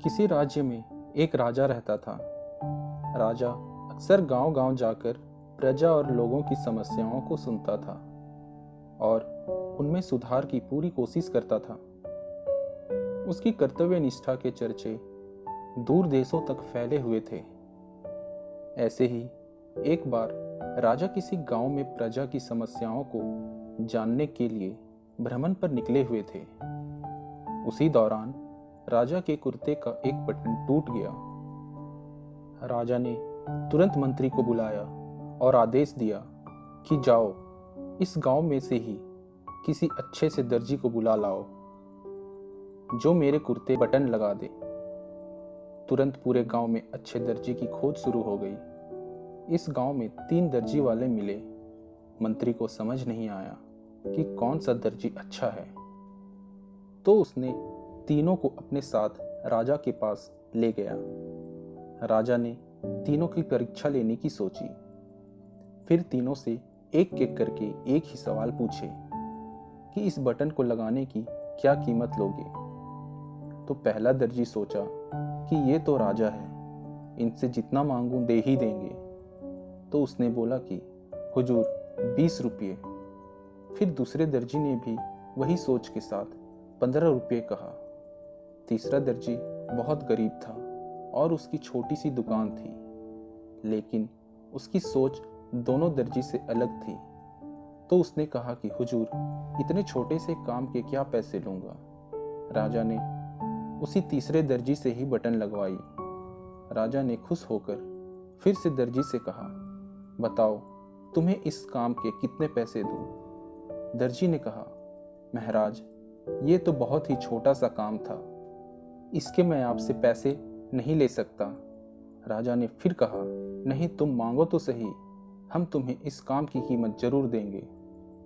किसी राज्य में एक राजा रहता था। राजा अक्सर गांव-गांव जाकर प्रजा और लोगों की समस्याओं को सुनता था और उनमें सुधार की पूरी कोशिश करता था। उसकी कर्तव्य निष्ठा के चर्चे दूर देशों तक फैले हुए थे। ऐसे ही एक बार राजा किसी गांव में प्रजा की समस्याओं को जानने के लिए भ्रमण पर निकले हुए थे। उसी दौरान राजा के कुर्ते का एक बटन टूट गया। राजा ने तुरंत मंत्री को बुलाया और आदेश दिया कि जाओ, इस गांव में से ही किसी अच्छे से दर्जी को बुला लाओ जो मेरे कुर्ते बटन लगा दे। तुरंत पूरे गांव में अच्छे दर्जी की खोज शुरू हो गई। इस गांव में 3 दर्जी वाले मिले। मंत्री को समझ नहीं आया कि कौन सा दर्जी अच्छा है, तो उसने तीनों को अपने साथ राजा के पास ले गया। राजा ने तीनों की परीक्षा लेने की सोची। फिर तीनों से एक एक करके एक ही सवाल पूछे कि इस बटन को लगाने की क्या कीमत लोगे। तो पहला दर्जी सोचा कि ये तो राजा है, इनसे जितना मांगूं दे ही देंगे। तो उसने बोला कि हुजूर 20 रुपये। फिर दूसरे दर्जी ने भी वही सोच के साथ 15 रुपये कहा। तीसरा दर्जी बहुत गरीब था और उसकी छोटी सी दुकान थी, लेकिन उसकी सोच दोनों दर्जी से अलग थी। तो उसने कहा कि हुजूर, इतने छोटे से काम के क्या पैसे लूंगा। राजा ने उसी तीसरे दर्जी से ही बटन लगवाई। राजा ने खुश होकर फिर से दर्जी से कहा, बताओ तुम्हें इस काम के कितने पैसे दूं। दर्जी ने कहा, महाराज, ये तो बहुत ही छोटा सा काम था, इसके मैं आपसे पैसे नहीं ले सकता। राजा ने फिर कहा, नहीं, तुम मांगो तो सही, हम तुम्हें इस काम की कीमत जरूर देंगे।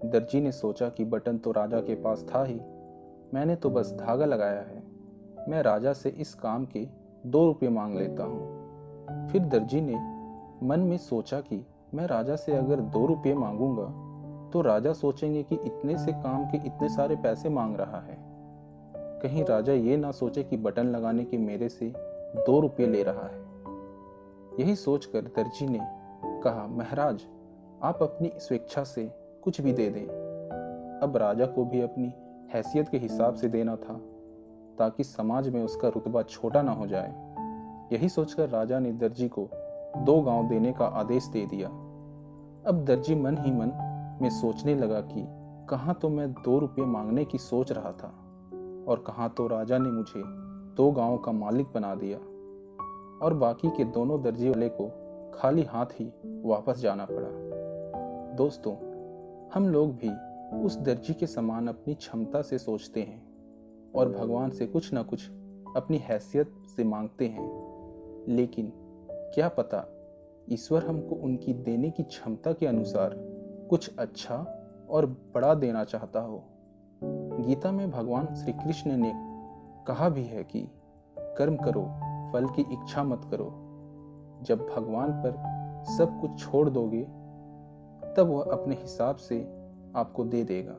दर्जी ने सोचा कि बटन तो राजा के पास था ही, मैंने तो बस धागा लगाया है, मैं राजा से इस काम के 2 रुपये मांग लेता हूँ। फिर दर्जी ने मन में सोचा कि मैं राजा से अगर 2 रुपये मांगूंगा तो राजा सोचेंगे कि इतने से काम के इतने सारे पैसे मांग रहा है, कहीं राजा ये ना सोचे कि बटन लगाने के मेरे से 2 रुपये ले रहा है। यही सोचकर दर्जी ने कहा, महाराज, आप अपनी स्वेच्छा से कुछ भी दे दें। अब राजा को भी अपनी हैसियत के हिसाब से देना था, ताकि समाज में उसका रुतबा छोटा ना हो जाए। यही सोचकर राजा ने दर्जी को 2 गांव देने का आदेश दे दिया। अब दर्जी मन ही मन में सोचने लगा कि कहाँ तो मैं 2 रुपये मांगने की सोच रहा था और कहाँ तो राजा ने मुझे 2 गांवों का मालिक बना दिया और बाकी के दोनों दर्जी वाले को खाली हाथ ही वापस जाना पड़ा। दोस्तों, हम लोग भी उस दर्जी के समान अपनी क्षमता से सोचते हैं और भगवान से कुछ ना कुछ अपनी हैसियत से मांगते हैं, लेकिन क्या पता ईश्वर हमको उनकी देने की क्षमता के अनुसार कुछ अच्छा और बड़ा देना चाहता हो। गीता में भगवान श्री कृष्ण ने कहा भी है कि कर्म करो, फल की इच्छा मत करो। जब भगवान पर सब कुछ छोड़ दोगे, तब वह अपने हिसाब से आपको दे देगा।